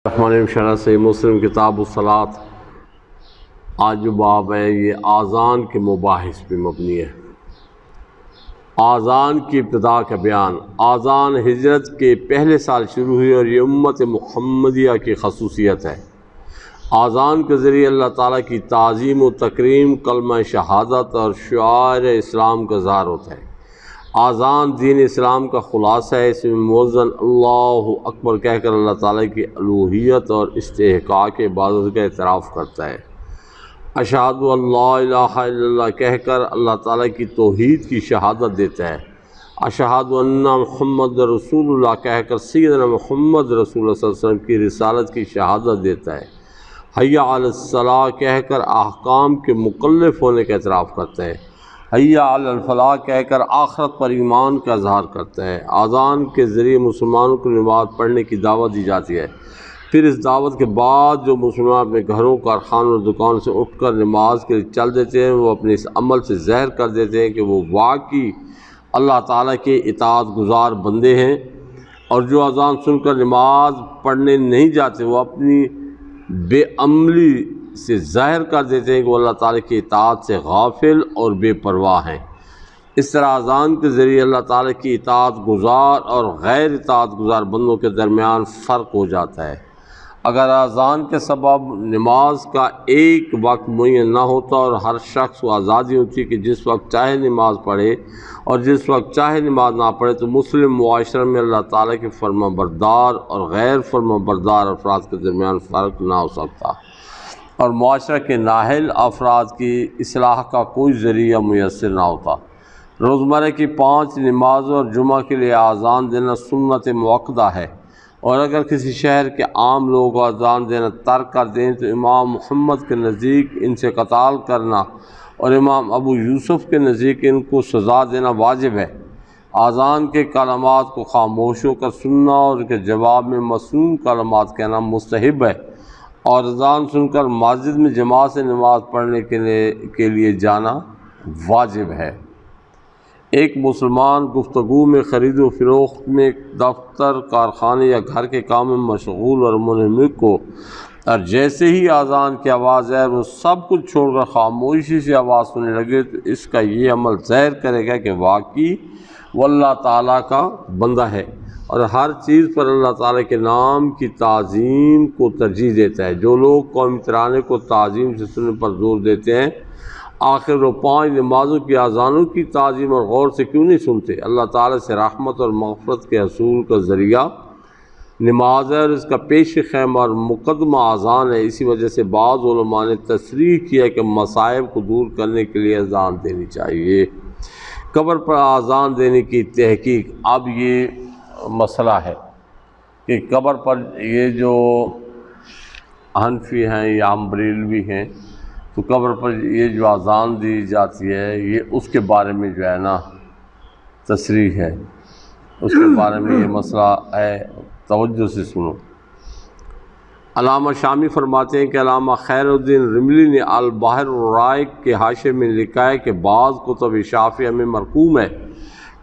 الرحمن شرح سے مسلم کتاب الصلاۃ۔ آج جو باب ہے یہ آذان کے مباحث پہ مبنی ہے۔ آذان کی ابتدا کا بیان۔ آذان ہجرت کے پہلے سال شروع ہوئی اور یہ امت محمدیہ کی خصوصیت ہے۔ آذان کے ذریعے اللہ تعالیٰ کی تعظیم و تکریم، کلمہ شہادت اور شعائر اسلام کا اظہار ہوتا ہے۔ آذان دین اسلام کا خلاصہ ہے۔ اس میں مؤذن اللہ اکبر کہہ کر اللہ تعالیٰ کی الوہیت اور استحقاق عبادت کا اعتراف کرتا ہے۔ اشہد ان لا الہ الا اللہ کہہ کر اللہ تعالیٰ کی توحید کی شہادت دیتا ہے۔ اشہد ان محمد رسول اللہ کہہ کر سیدنا محمد رسول اللہ صلی اللہ علیہ وسلم کی رسالت کی شہادت دیتا ہے۔ حی علی الصلاۃ کہہ کر احکام کے مکلف ہونے کا اعتراف کرتا ہے۔ حی علی الفلاح کہہ کر آخرت پر ایمان کا اظہار کرتا ہے۔ آذان کے ذریعے مسلمانوں کو نماز پڑھنے کی دعوت دی جاتی ہے۔ پھر اس دعوت کے بعد جو مسلمان اپنے گھروں، کارخانوں اور دکان سے اٹھ کر نماز کے لیے چل دیتے ہیں، وہ اپنے اس عمل سے ظاہر کر دیتے ہیں کہ وہ واقعی اللہ تعالیٰ کے اطاعت گزار بندے ہیں، اور جو اذان سن کر نماز پڑھنے نہیں جاتے وہ اپنی بے عملی سے ظاہر کر دیتے ہیں کہ وہ اللہ تعالیٰ کی اطاعت سے غافل اور بے پرواہ ہیں۔ اس طرح اذان کے ذریعے اللہ تعالیٰ کی اطاعت گزار اور غیر اطاعت گزار بندوں کے درمیان فرق ہو جاتا ہے۔ اگر اذان کے سبب نماز کا ایک وقت معین نہ ہوتا اور ہر شخص کو آزادی ہوتی کہ جس وقت چاہے نماز پڑھے اور جس وقت چاہے نماز نہ پڑھے، تو مسلم معاشرے میں اللہ تعالیٰ کے فرما بردار اور غیر فرما بردار افراد کے درمیان فرق نہ ہو سکتا، اور معاشرہ کے نااہل افراد کی اصلاح کا کوئی ذریعہ میسر نہ ہوتا۔ روزمرہ کی 5 نمازوں اور جمعہ کے لیے اذان دینا سنت مؤکدہ ہے، اور اگر کسی شہر کے عام لوگ اذان دینا ترک کر دیں تو امام محمد کے نزدیک ان سے قتال کرنا اور امام ابو یوسف کے نزدیک ان کو سزا دینا واجب ہے۔ اذان کے کلمات کو خاموش ہو کر سننا اور ان کے جواب میں مسنون کلمات کہنا مستحب ہے، اور اذان سن کر مسجد میں جماعت سے نماز پڑھنے کے لیے جانا واجب ہے۔ ایک مسلمان گفتگو میں، خرید و فروخت میں، دفتر، کارخانے یا گھر کے کام میں مشغول اور منہمک ہو، اور جیسے ہی اذان کی آواز آئے وہ سب کچھ چھوڑ کر خاموشی سے آواز سننے لگے تو اس کا یہ عمل ظاہر کرے گا کہ واقعی وہ اللہ تعالیٰ کا بندہ ہے اور ہر چیز پر اللہ تعالیٰ کے نام کی تعظیم کو ترجیح دیتا ہے۔ جو لوگ قومی ترانے کو تعظیم سے سننے پر زور دیتے ہیں، آخر وہ 5 نمازوں کی اذانوں کی تعظیم اور غور سے کیوں نہیں سنتے؟ اللہ تعالیٰ سے رحمت اور مغفرت کے حصول کا ذریعہ نماز ہے، اور اس کا پیش خیمہ اور مقدمہ اذان ہے۔ اسی وجہ سے بعض علماء نے تصریح کیا کہ مصائب کو دور کرنے کے لیے اذان دینی چاہیے۔ قبر پر اذان دینے کی تحقیق۔ اب یہ مسئلہ ہے کہ قبر پر یہ جو حنفی ہیں یا بریلوی ہیں، تو قبر پر یہ جو اذان دی جاتی ہے یہ اس کے بارے میں جو ہے نا تصریح ہے، اس کے بارے میں یہ مسئلہ ہے، توجہ سے سنو۔ علامہ شامی فرماتے ہیں کہ علامہ خیر الدین رملی نے البحر الرائق کے حاشیے میں لکھا ہے کہ بعض کتب شافعیہ میں مرقوم ہے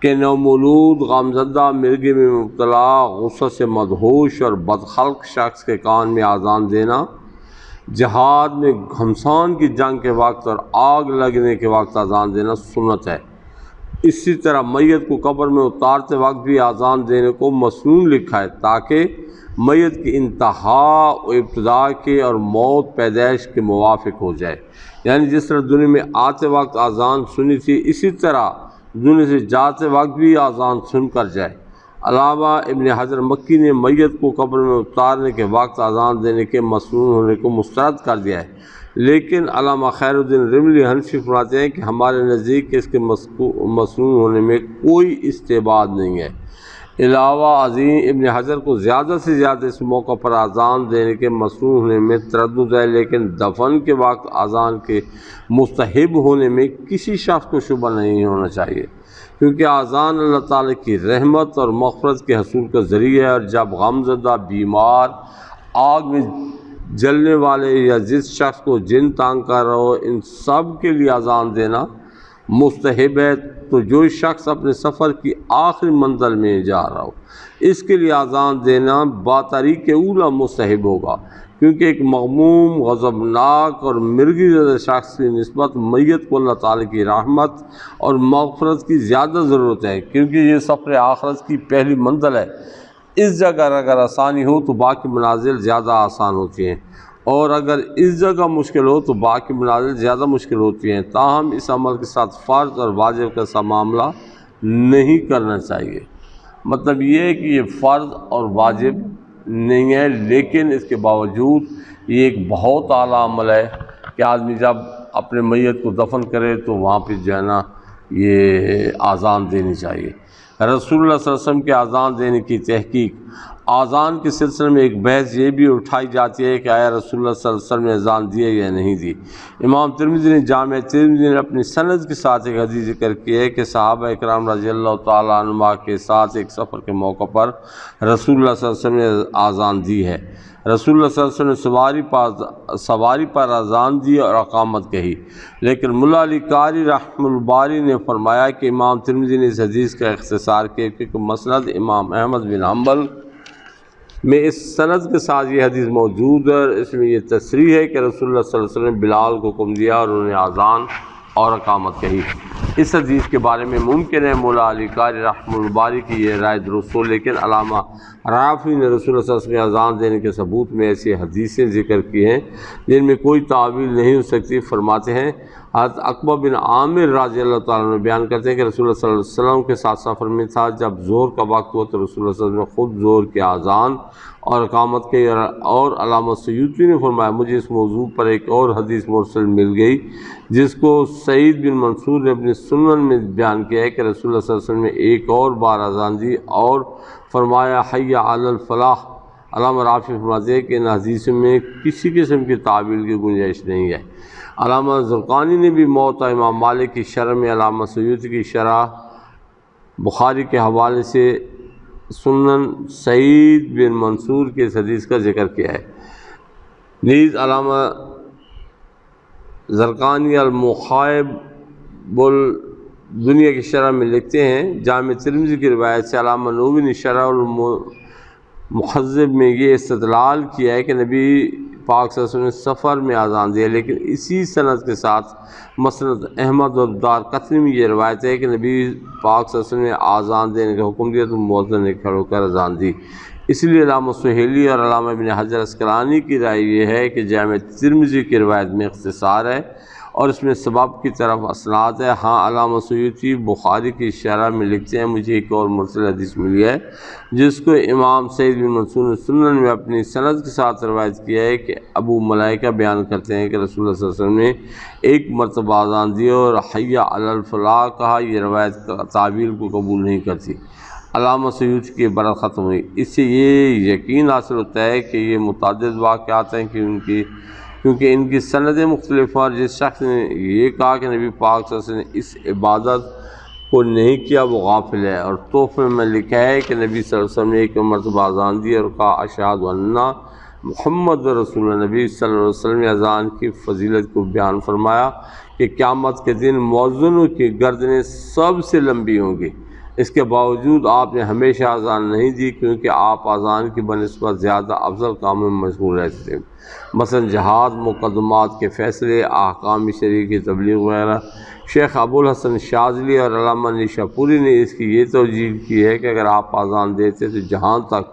کہ نومولود، غمزدہ، مرگی میں مبتلا، غصہ سے مدہوش اور بدخلق شخص کے کان میں اذان دینا، جہاد میں گھمسان کی جنگ کے وقت اور آگ لگنے کے وقت اذان دینا سنت ہے۔ اسی طرح میت کو قبر میں اتارتے وقت بھی اذان دینے کو مسنون لکھا ہے، تاکہ میت کی انتہا و ابتدا کے اور موت پیدائش کے موافق ہو جائے، یعنی جس طرح دنیا میں آتے وقت اذان سنی تھی اسی طرح دنیا سے جاتے وقت بھی اذان سن کر جائے۔ علامہ ابن حجر مکی نے میت کو قبر میں اتارنے کے وقت اذان دینے کے مسنون ہونے کو مسترد کر دیا ہے، لیکن علامہ خیر الدین رملی حنفی فرماتے ہیں کہ ہمارے نزدیک اس کے مسنون ہونے میں کوئی استحباب نہیں ہے۔ علاوہ عظیم ابن حجر کو زیادہ سے زیادہ اس موقع پر اذان دینے کے مسنون ہونے میں تردد ہے، لیکن دفن کے وقت اذان کے مستحب ہونے میں کسی شخص کو شبہ نہیں ہونا چاہیے، کیونکہ اذان اللہ تعالیٰ کی رحمت اور مغفرت کے حصول کا ذریعہ ہے، اور جب غمزدہ، بیمار، آگ میں جلنے والے یا جس شخص کو جن تانگ کر رہا ہو، ان سب کے لیے اذان دینا مستحب ہے تو جو شخص اپنے سفر کی آخری منزل میں جا رہا ہو اس کے لیے اذان دینا بطریق اولا مستحب ہوگا، کیونکہ ایک مغموم، غضبناک اور مرگی زدہ شخص کی نسبت میت کو اللہ تعالیٰ کی رحمت اور مغفرت کی زیادہ ضرورت ہے، کیونکہ یہ سفر آخرت کی پہلی منزل ہے۔ اس جگہ اگر آسانی ہو تو باقی منازل زیادہ آسان ہوتی ہیں، اور اگر اس جگہ مشکل ہو تو باقی منازل زیادہ مشکل ہوتی ہیں۔ تاہم اس عمل کے ساتھ فرض اور واجب کا سا معاملہ نہیں کرنا چاہیے۔ مطلب یہ ہے کہ یہ فرض اور واجب نہیں ہے، لیکن اس کے باوجود یہ ایک بہت اعلیٰ عمل ہے کہ آدمی جب اپنے میت کو دفن کرے تو وہاں پہ جو ہے نا یہ اذان دینی چاہیے۔ رسول اللہ صلی اللہ علیہ وسلم کے اذان دینے کی تحقیق۔ اذان کے سلسلے میں ایک بحث یہ بھی اٹھائی جاتی ہے کہ آیا رسول اللہ صلی اللہ علیہ وسلم نے اذان دی ہے یا نہیں دی۔ امام ترمذی نے جامع ترمذی نے اپنی سند کے ساتھ ایک حدیث ذکر کی ہے کہ صحابہ اکرام رضی اللہ تعالیٰ عنہ کے ساتھ ایک سفر کے موقع پر رسول اللہ صلی اللہ علیہ وسلم نے اذان دی ہے۔ رسول اللہ صلی اللہ علیہ وسلم نے سواری پر اذان دی اور اقامت کہی، لیکن ملا علی قاری رحمہ الباری نے فرمایا کہ امام ترمذی نے اس حدیث کا اختصار کیا، کیونکہ مسند امام احمد بن حنبل میں اس سند کے ساتھ یہ حدیث موجود ہے، اور اس میں یہ تصریح ہے کہ رسول اللہ صلی اللہ علیہ وسلم نے بلال کو حکم دیا اور انہوں نے اذان اور اقامت کہی۔ اس حدیث کے بارے میں ممکن ہے مولا علی قاری رحمہ الباری کی یہ رائے درست ہو، لیکن علامہ رافعی نے رسول اللہ صلی اللہ علیہ وسلم کے اذان دینے کے ثبوت میں ایسی حدیثیں ذکر کی ہیں جن میں کوئی تعویل نہیں ہو سکتی۔ فرماتے ہیں حضرت عقبہ بن عامر رضی اللہ تعالیٰ عنہ بیان کرتے ہیں کہ رسول اللہ صلی اللہ علیہ وسلم کے ساتھ سفر میں تھا، جب ظہر کا وقت ہوا تو رسول اللہ صلی اللہ علیہ وسلم نے خود ظہر کی اذان اور اقامت کی، اور علامہ سیوطی نے فرمایا مجھے اس موضوع پر ایک اور حدیث مرسل مل گئی جس کو سعید بن منصور نے اپنے سنن میں بیان کیا ہے کہ رسول اللہ صلی اللہ علیہ وسلم نے ایک اور بار اذان دی اور فرمایا حی علی الفلاح۔ علامہ رافعی فرماتے ہیں کہ ان حدیثوں میں کسی قسم کی تعویل کی گنجائش نہیں ہے۔ علامہ زرقانی نے بھی موطا امام مالک کی شرح میں علامہ سیوطی کی شرح بخاری کے حوالے سے سنن سعید بن منصور کے اس حدیث کا ذکر کیا ہے۔ نیز علامہ زرقانی المخائب الدنیا کی شرح میں لکھتے ہیں جامع ترمذی کی روایت سے علامہ نووی نے شرح المحذب میں یہ استدلال کیا ہے کہ نبی پاک صلی اللہ علیہ وسلم نے سفر میں اذان دیا، لیکن اسی سند کے ساتھ مسند احمد اور دارقطنی میں یہ روایت ہے کہ نبی پاک صلی اللہ علیہ وسلم نے اذان دینے کا حکم دیا تو مؤذن نے کھڑ ہو کر اذان دی۔ اس لیے علامہ سہیلی اور علامہ ابن حجر عسقلانی کی رائے یہ ہے کہ جامع ترمذی کی روایت میں اختصار ہے اور اس میں سبب کی طرف اسناد ہے۔ ہاں علامہ سیوطی بخاری کی شرح میں لکھتے ہیں مجھے ایک اور مرسل حدیث ملی ہے جس کو امام سعید بن منصور نے سنن میں اپنی سند کے ساتھ روایت کیا ہے کہ ابو ملائکہ بیان کرتے ہیں کہ رسول اللہ صلی اللہ علیہ وسلم نے ایک مرتبہ اذان دی اور حی علی الفلاح کہا۔ یہ روایت تعویل کو قبول نہیں کرتی۔ علامہ سیوطی کی برات ختم ہوئی۔ اس سے یہ یقین حاصل ہوتا ہے کہ یہ متعدد واقعات ہیں کیونکہ ان کی سندیں مختلف ہیں، اور جس شخص نے یہ کہا کہ نبی پاک صلی اللہ علیہ وسلم نے اس عبادت کو نہیں کیا وہ غافل ہے۔ اور تحفے میں لکھا ہے کہ نبی صلی اللہ علیہ وسلم نے ایک مرتبہ اذان دی اور کہا اشہد ان محمد رسول اللہ۔ نبی صلی اللہ علیہ وسلم نے اذان کی فضیلت کو بیان فرمایا کہ قیامت کے دن مؤذنوں کی گردنیں سب سے لمبی ہوں گی۔ اس کے باوجود آپ نے ہمیشہ اذان نہیں دی کیونکہ آپ اذان کی بنسبت زیادہ افضل کاموں میں مشغول رہتے تھے، مثلا جہاد، مقدمات کے فیصلے، احکام شرعی کی تبلیغ وغیرہ۔ شیخ ابوالحسن شاذلی اور علامہ نیشاپوری نے اس کی یہ توجیہ کی ہے کہ اگر آپ اذان دیتے تو جہاں تک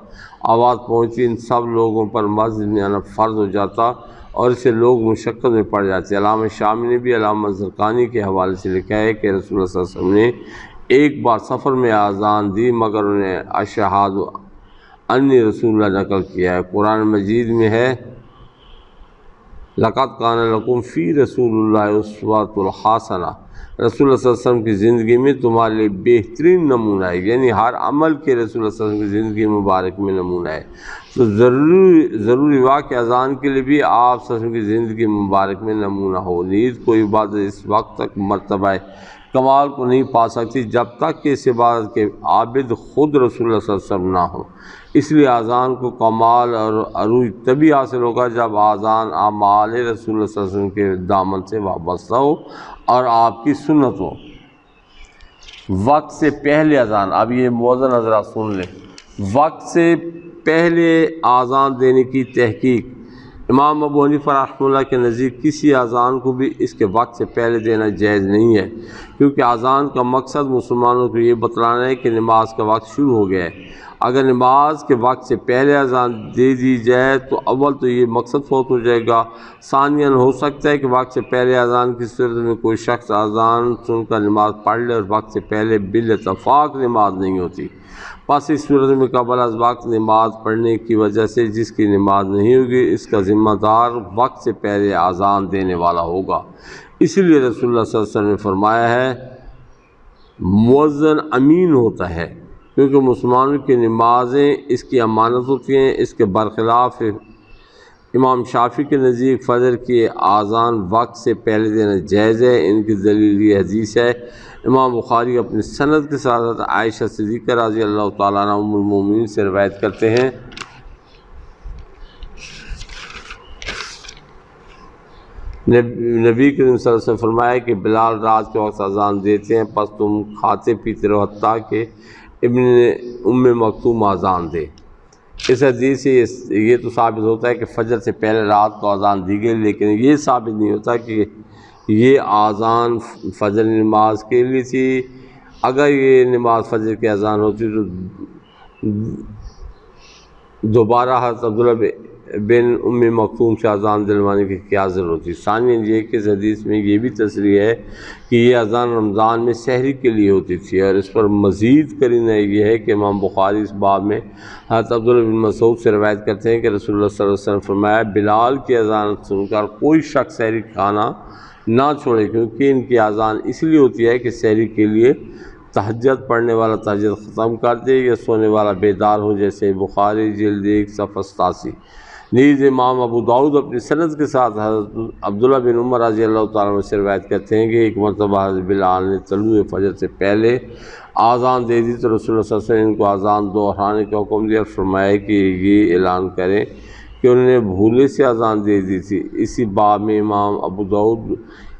آواز پہنچتی ان سب لوگوں پر مسجد میں آنا فرض ہو جاتا اور اسے لوگ مشقت میں پڑ جاتے۔ علامہ شامی نے بھی علامہ زرقانی کے حوالے سے لکھا ہے کہ رسول اللہ صلی اللہ علیہ وسلم نے ایک بار سفر میں اذان دی مگر انہیں اشہد انی رسول اللہ نقل کیا ہے۔ قرآن مجید میں ہے لقد کان لکم فی رسول اللہ اسوۃ الحسنہ، رسول اللہ صلی اللہ علیہ وسلم کی زندگی میں تمہارے لیے بہترین نمونہ ہے، یعنی ہر عمل کے رسول اللہ صلی اللہ علیہ وسلم کی زندگی مبارک میں نمونہ ہے۔ تو ضروری ہوا کہ اذان کے لیے بھی آپ صلی اللہ علیہ وسلم کی زندگی مبارک میں نمونہ ہو۔ نیز کوئی عبادت اس وقت تک مرتبہ کمال کو نہیں پا سکتی جب تک کہ اس عبادت کے عابد خود رسول اللہ صلی اللہ علیہ وسلم نہ ہو۔ اس لیے اذان کو کمال اور عروج تبھی حاصل ہوگا جب اذان اعمال رسول اللہ صلی اللہ علیہ وسلم کے دامن سے وابستہ ہو اور آپ کی سنت ہو۔ وقت سے پہلے اذان، اب یہ مؤذن حضرات سن لیں، وقت سے پہلے اذان دینے کی تحقیق امام ابو حنیفہ رحمہ اللہ کے نزدیک کسی اذان کو بھی اس کے وقت سے پہلے دینا جائز نہیں ہے، کیونکہ اذان کا مقصد مسلمانوں کو یہ بتلانا ہے کہ نماز کا وقت شروع ہو گیا ہے۔ اگر نماز کے وقت سے پہلے اذان دے دی جائے تو اول تو یہ مقصد فوت ہو جائے گا، ثانیاً ہو سکتا ہے کہ وقت سے پہلے اذان کی صورت میں کوئی شخص اذان سن کر نماز پڑھ لے اور وقت سے پہلے بالاتفاق نماز نہیں ہوتی، پس اس صورت میں قبل از وقت نماز پڑھنے کی وجہ سے جس کی نماز نہیں ہوگی اس کا ذمہ دار وقت سے پہلے اذان دینے والا ہوگا۔ اسی لیے رسول اللہ صلی اللہ علیہ وسلم نے فرمایا ہے مؤذن امین ہوتا ہے، کیونکہ مسلمانوں کی نمازیں اس کی امانت ہوتی ہیں۔ اس کے برخلاف امام شافعی کے نزدیک فجر کی اذان وقت سے پہلے دینا جائز ہے۔ ان کی دلیل یہ حدیث ہے، امام بخاری اپنی سند کے ساتھ عائشہ صدیقہ رضی اللہ تعالیٰ عنہ ام المومنین سے روایت کرتے ہیں، نبی کریم صلی اللہ علیہ وسلم نے فرمایا کہ بلال رات کے وقت اذان دیتے ہیں، پس تم کھاتے پیتے رہو حتیٰ کہ ابن ام مکتوم اذان دے۔ اس حدیث سے یہ تو ثابت ہوتا ہے کہ فجر سے پہلے رات کو اذان دی گئی، لیکن یہ ثابت نہیں ہوتا کہ یہ اذان فجر نماز کے لیے تھی۔ اگر یہ نماز فجر کی اذان ہوتی تو دوبارہ حضرت عبداللہ بن ام مکتوم سے اذان دلوانے کی کیا ضرورت تھی؟ ثانیاً یہ کہ اس حدیث میں یہ بھی تصریح ہے کہ یہ اذان رمضان میں سحری کے لیے ہوتی تھی، اور اس پر مزید قرینہ یہ ہے کہ امام بخاری اس باب میں حضرت عبداللہ بن مسعود سے روایت کرتے ہیں کہ رسول اللہ صلی اللہ علیہ وسلم نے فرمایا بلال کی اذان سن کر کوئی شخص سحری کھانا نہ چھوڑے، کیونکہ ان کی اذان اس لیے ہوتی ہے کہ سحری کے لیے تہجد پڑھنے والا تہجد ختم کر دے یا سونے والا بیدار ہو، جیسے بخاری جلد 1 صفحہ 87۔ نیز امام ابو داؤد اپنی سند کے ساتھ حضرت عبداللہ بن عمر رضی اللہ تعالیٰ عنہ سے روایت کرتے ہیں کہ ایک مرتبہ حضرت بلال نے طلوع فجر سے پہلے اذان دے دی تو رسول اللہ صلی اللہ علیہ وسلم نے ان کو اذان دہرانے کا حکم دیا اور فرمایا کہ یہ اعلان کریں کہ انہوں نے بھولے سے اذان دے دی تھی۔ اسی باب میں امام ابو داؤد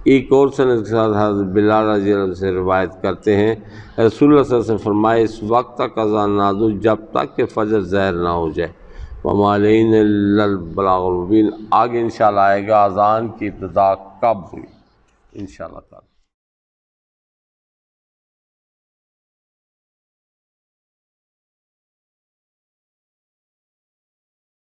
ایک اور سند کے ساتھ حضرت بلال رضی اللہ عنہ سے روایت کرتے ہیں رسول اللہ صلی اللہ علیہ وسلم فرمائے اس وقت تک اذان نہ دو جب تک کہ فجر ظاہر نہ ہو جائے۔ وما علینا الا البلاغ المبین۔ آگے انشاءاللہ آئے گا اذان کی ابتدا کب ہوئی انشاءاللہ تعالی۔